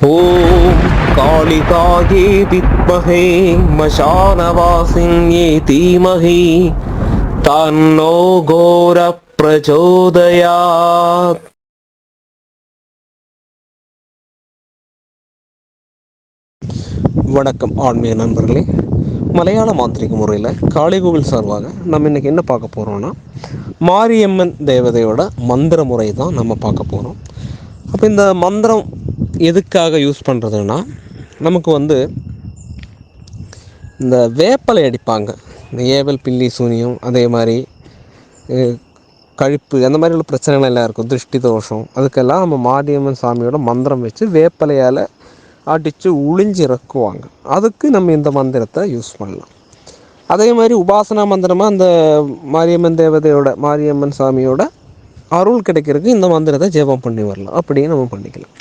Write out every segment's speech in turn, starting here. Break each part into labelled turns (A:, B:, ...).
A: ஓம் காளிகாயே வித்மஹே மசானவாசின்யே தீமஹி தன்னோ கோர பிரச்சோதயாத்.
B: வணக்கம் ஆன்மீக நண்பர்களே. மலையாள மாந்திரிக முறையில் காளிகோவில் சார்பாக நம்ம இன்றைக்கி என்ன பார்க்க போகிறோம்னா, மாரியம்மன் தேவதையோட மந்திர முறை தான் நம்ம பார்க்க போகிறோம். அப்போ இந்த மந்திரம் எதுக்காக யூஸ் பண்ணுறதுன்னா, நமக்கு இந்த வேப்பலை அடிப்பாங்க. இந்த ஏவல் பில்லி சூனியம், அதே மாதிரி கழிப்பு, அந்த மாதிரி உள்ள பிரச்சனைகள் எல்லாம் இருக்கும், திருஷ்டி தோஷம், அதுக்கெல்லாம் நம்ம மாரியம்மன் சாமியோட மந்திரம் வச்சு வேப்பலையால் அடித்து உளிஞ்சு இறக்குவாங்க. அதுக்கு நம்ம இந்த மந்திரத்தை யூஸ் பண்ணலாம். அதே மாதிரி உபாசனா மந்திரமாக அந்த மாரியம்மன் தேவதையோட, மாரியம்மன் சாமியோட அருள் கிடைக்கிறதுக்கு இந்த மந்திரத்தை ஜெபம் பண்ணி வரலாம், அப்படின்னு நம்ம பண்ணிக்கலாம்.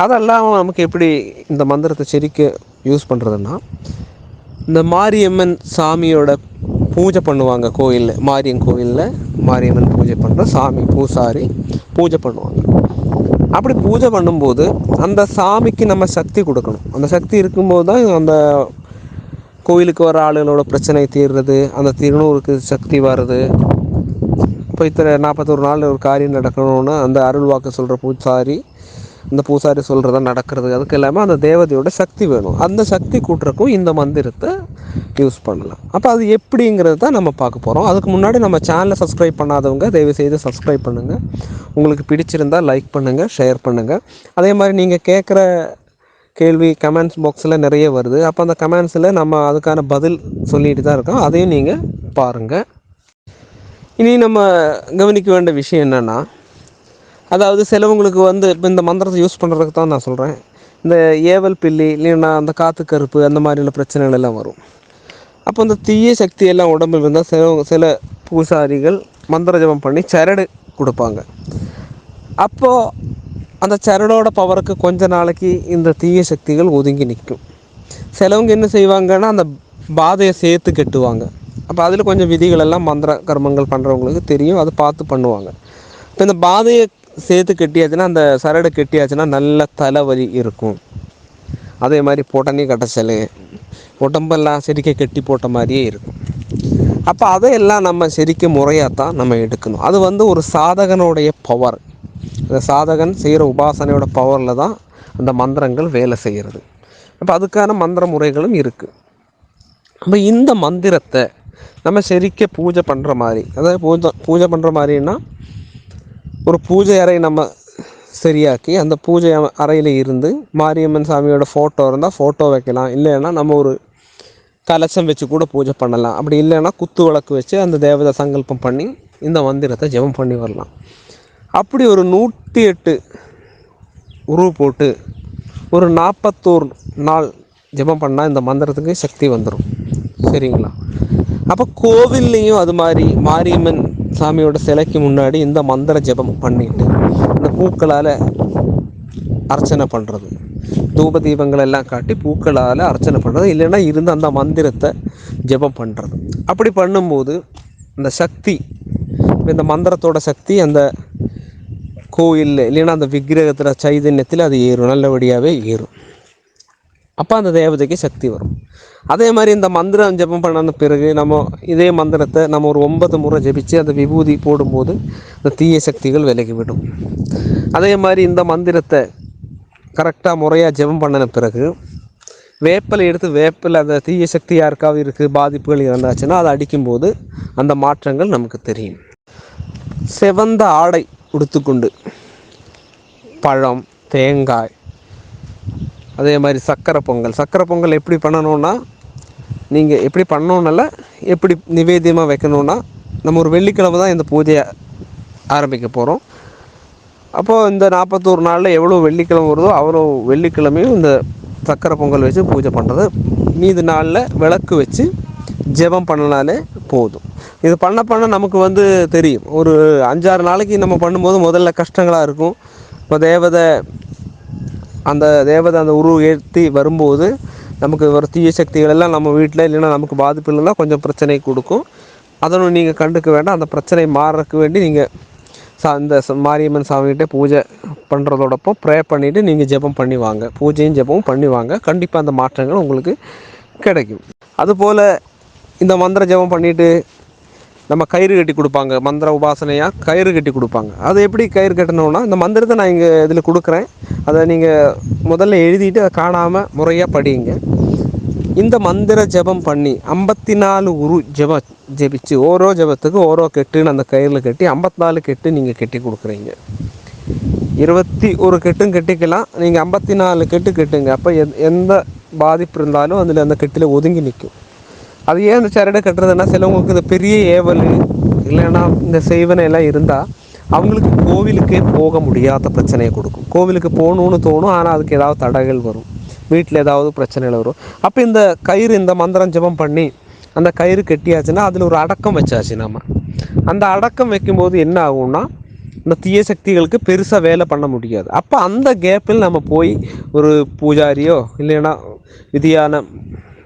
B: அதெல்லாம் நமக்கு எப்படி இந்த மந்திரத்தை செரிக்க யூஸ் பண்ணுறதுன்னா, இந்த மாரியம்மன் சாமியோட பூஜை பண்ணுவாங்க கோயிலில், மாரியம்மன் கோயிலில் மாரியம்மன் பூஜை பண்ணுற சாமி பூசாரி பூஜை பண்ணுவாங்க. அப்படி பூஜை பண்ணும்போது அந்த சாமிக்கு நம்ம சக்தி கொடுக்கணும். அந்த சக்தி இருக்கும்போது தான் அந்த கோயிலுக்கு வர ஆளுகளோட பிரச்சனை தீர்றது, அந்த திருநூறுக்கு சக்தி வர்றது. இப்போ இத்தனை 41 நாள் ஒரு காரியம் நடக்கணும்னா அந்த அருள் வாக்கு சொல்கிற பூசாரி, அந்த பூசாரி சொல்கிறத நடக்கிறது, அதுக்கு எல்லாமே அந்த தேவதையோட சக்தி வேணும். அந்த சக்தி கூட்டுறக்கும் இந்த மந்திரத்தை யூஸ் பண்ணலாம். அப்போ அது எப்படிங்கிறது தான் நம்ம பார்க்க போகிறோம். அதுக்கு முன்னாடி நம்ம சேனலை சப்ஸ்கிரைப் பண்ணாதவங்க தயவுசெய்து சப்ஸ்கிரைப் பண்ணுங்கள். உங்களுக்கு பிடிச்சிருந்தால் லைக் பண்ணுங்கள், ஷேர் பண்ணுங்கள். அதே மாதிரி நீங்கள் கேட்குற கேள்வி கமெண்ட்ஸ் பாக்ஸில் நிறைய வருது. அப்போ அந்த கமெண்ட்ஸில் நம்ம அதுக்கான பதில் சொல்லிட்டு தான் இருக்கோம், அதையும் நீங்கள் பாருங்கள். இனி நம்ம கவனிக்க வேண்டிய விஷயம் என்னென்னா, அதாவது சிலவங்களுக்கு இப்போ இந்த மந்திரத்தை யூஸ் பண்ணுறதுக்கு தான் நான் சொல்கிறேன், இந்த ஏவல் பில்லி இல்லைன்னா அந்த காற்று கருப்பு அந்த மாதிரியான பிரச்சனைகள் எல்லாம் வரும். அப்போ இந்த தீய சக்தியெல்லாம் உடம்பில் இருந்தால் சில பூசாரிகள் மந்திர ஜபம் பண்ணி சரடு கொடுப்பாங்க. அப்போது அந்த சரடோட பவருக்கு கொஞ்ச நாளைக்கு இந்த தீய சக்திகள் ஒதுங்கி நிற்கும். சிலவங்க என்ன செய்வாங்கன்னா, அந்த பாதையை சேர்த்து கட்டுவாங்க. அப்போ அதில் கொஞ்சம் விதிகள் எல்லாம் மந்திர கர்மங்கள் பண்ணுறவங்களுக்கு தெரியும், அதை பார்த்து பண்ணுவாங்க. இப்போ இந்த பாதையை சேர்த்து கட்டியாச்சுன்னா, அந்த சரடு கட்டியாச்சுன்னா நல்ல தலைவலி இருக்கும். அதே மாதிரி பொட்டனி கடைச்சல், உடம்பெல்லாம் செரிக்க கட்டி போட்ட மாதிரியே இருக்கும். அப்போ அதையெல்லாம் நம்ம செரிக்க முறையாக தான் நம்ம எடுக்கணும். அது ஒரு சாதகனுடைய பவர். அந்த சாதகன் செய்கிற உபாசனையோட பவரில் தான் அந்த மந்திரங்கள் வேலை செய்கிறது. அப்போ அதுக்கான மந்திர முறைகளும் இருக்குது. அப்போ இந்த மந்திரத்தை நம்ம செரிக்க பூஜை பண்ணுற மாதிரி, அதாவது பூஜை பண்ணுற மாதிரின்னா, ஒரு பூஜை அறை நம்ம சரியாக்கி அந்த பூஜை அறையில் இருந்து மாரியம்மன் சாமியோட ஃபோட்டோ இருந்தால் ஃபோட்டோ வைக்கலாம். இல்லைன்னா நம்ம ஒரு கலசம் வச்சு கூட பூஜை பண்ணலாம். அப்படி இல்லைன்னா குத்து விளக்கு வச்சு அந்த தேவதை சங்கல்பம் பண்ணி இந்த மந்திரத்தை ஜெபம் பண்ணி வரலாம். அப்படி ஒரு 108 உருவு போட்டு ஒரு 41 நாள் ஜெபம் பண்ணால் இந்த மந்திரத்துக்கு சக்தி வந்துடும். சரிங்களா? அப்போ கோவில்லையும் அது மாதிரி மாரியம்மன் சாமியோட சிலைக்கு முன்னாடி இந்த மந்திர ஜெபம் பண்ணிட்டு இந்த பூக்களால் அர்ச்சனை பண்ணுறது, தூப தீபங்கள் எல்லாம் காட்டி பூக்களால் அர்ச்சனை பண்ணுறது, இல்லைன்னா இருந்து அந்த மந்திரத்தை ஜெபம் பண்ணுறது. அப்படி பண்ணும்போது இந்த சக்தி, இந்த மந்திரத்தோட சக்தி அந்த கோயிலில் இல்லைன்னா அந்த விக்கிரகத்தில் சைதன்யத்தில் அது ஏறும், நல்லபடியாகவே ஏறும். அப்போ அந்த தேவதைக்கு சக்தி வரும். அதே மாதிரி இந்த மந்திரம் ஜெபம் பண்ண பிறகு நம்ம இதே மந்திரத்தை நம்ம ஒரு 9 முறை ஜெபிச்சு அந்த விபூதி போடும்போது இந்த தீய சக்திகள் விலகிவிடும். அதே மாதிரி இந்த மந்திரத்தை கரெக்டாக முறையாக ஜெபம் பண்ணின பிறகு வேப்பலை எடுத்து, வேப்பில் அந்த தீய சக்தி யாருக்காவது இருக்குது, பாதிப்புகள் இருந்தாச்சுன்னா அதை அடிக்கும்போது அந்த மாற்றங்கள் நமக்கு தெரியும். செவந்த ஆடை உடுத்துக்கொண்டு பழம், தேங்காய், அதே மாதிரி சக்கரை பொங்கல் எப்படி பண்ணணுன்னா, நீங்கள் எப்படி பண்ணணுன்னால எப்படி நிவேத்தியமாக வைக்கணுன்னா, நம்ம ஒரு வெள்ளிக்கிழமை தான் இந்த பூஜையை ஆரம்பிக்க போகிறோம். அப்போது இந்த 41 நாளில் எவ்வளோ வெள்ளிக்கிழமை வருதோ அவ்வளோ வெள்ளிக்கிழமையும் இந்த சக்கரை பொங்கல் வச்சு பூஜை பண்ணுறது. மீதி நாளில் விளக்கு வச்சு ஜெபம் பண்ணனாலே போதும். இது பண்ண நமக்கு தெரியும். ஒரு 5-6 நாளைக்கு நம்ம பண்ணும்போது முதல்ல கஷ்டங்களாக இருக்கும். இப்போ அந்த தேவதை அந்த உருவம் ஏற்றி வரும்போது நமக்கு ஒரு தீய சக்திகள் எல்லாம் நம்ம வீட்டில் இல்லைன்னா நமக்கு பாதிப்பு இல்லைன்னா கொஞ்சம் பிரச்சனை கொடுக்கும். அதனும் நீங்கள் கண்டுக்க வேண்டாம். அந்த பிரச்சனை மாறுறதுக்கு வேண்டி நீங்கள் இந்த மாரியம்மன் சாமிகிட்டே பூஜை பண்ணுறதோடப்போ ப்ரே பண்ணிவிட்டு நீங்கள் ஜெபம் பண்ணி வாங்க, பூஜையும் ஜெபமும் பண்ணி வாங்க. கண்டிப்பாக அந்த மாற்றங்கள் உங்களுக்கு கிடைக்கும். அதுபோல் இந்த மந்திர ஜெபம் பண்ணிவிட்டு நம்ம கயிறு கட்டி கொடுப்பாங்க, மந்திர உபாசனையாக கயிறு கட்டி கொடுப்பாங்க. அது எப்படி கயிறு கட்டணும்னா, இந்த மந்திரத்தை நான் இங்கே இதில் கொடுக்குறேன், அதை நீங்கள் முதல்ல எழுதிட்டு அதை காணாமல் முறையாக படிங்க. இந்த மந்திர ஜெபம் பண்ணி 54 உரு ஜெபிச்சு ஓரோ ஜெபத்துக்கு ஓரோ கெட்டுன்னு அந்த கயிறில் கட்டி 54 கெட்டு நீங்கள் கட்டி கொடுக்குறீங்க. 21 கெட்டும் கெட்டிக்கலாம், நீங்கள் 54 கெட்டு கெட்டுங்க. அப்போ எந்த பாதிப்பு இருந்தாலும் அதில் அந்த கெட்டில் ஒதுங்கி நிற்கும். அது ஏன் இந்த சரடை கட்டுறதுன்னா, சிலவங்களுக்கு இந்த பெரிய ஏவல் இல்லைன்னா இந்த செய்வனை எல்லாம் இருந்தால் அவங்களுக்கு கோவிலுக்கே போக முடியாத பிரச்சனையை கொடுக்கும். கோவிலுக்கு போகணுன்னு தோணும், ஆனால் அதுக்கு ஏதாவது தடைகள் வரும், வீட்டில் ஏதாவது பிரச்சனைகள் வரும். அப்போ இந்த கயிறு, இந்த மந்திரம் ஜெபம் பண்ணி அந்த கயிறு கட்டியாச்சுன்னா அதில் ஒரு அடக்கம் வச்சாச்சு. நம்ம அந்த அடக்கம் வைக்கும்போது என்ன ஆகும்னா, இந்த தீய சக்திகளுக்கு பெருசாக வேலை பண்ண முடியாது. அப்போ அந்த கேப்பில் நம்ம போய் ஒரு பூஜாரியோ இல்லைன்னா விதியான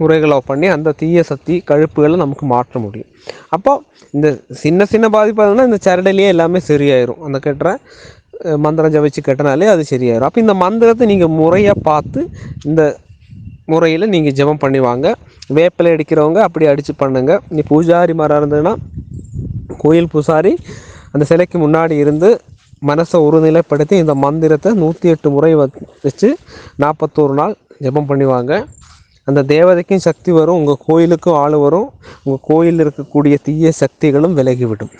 B: முறைகளை பண்ணி அந்த தீய சக்தி கழுப்புகளை நமக்கு மாற்ற முடியும். அப்போ இந்த சின்ன சின்ன பாதிப்பு இந்த சரடையிலேயே எல்லாமே சரியாயிரும். அந்த கட்டுற மந்திரம் ஜபிச்சு கட்டினாலே அது சரியாயிரும். அப்போ இந்த மந்திரத்தை நீங்கள் முறையாக பார்த்து இந்த முறையில் நீங்கள் ஜெபம் பண்ணிவாங்க. வேப்பிலை அடிக்கிறவங்க அப்படி அடித்து பண்ணுங்க. நீ பூஜாரி மாதிரி இருந்ததுன்னா கோயில் பூசாரி அந்த சிலைக்கு முன்னாடி இருந்து மனசை ஒருநிலைப்படுத்தி இந்த மந்திரத்தை 108 முறை வச்சு 41 நாள் ஜெபம் பண்ணிவாங்க. அந்த தேவதைக்கும் சக்தி வரும், உங்கள் கோயிலுக்கும் ஆள் வரும், உங்கள் கோயிலில் இருக்கக்கூடிய தீய சக்திகளும் விலகிவிடும்.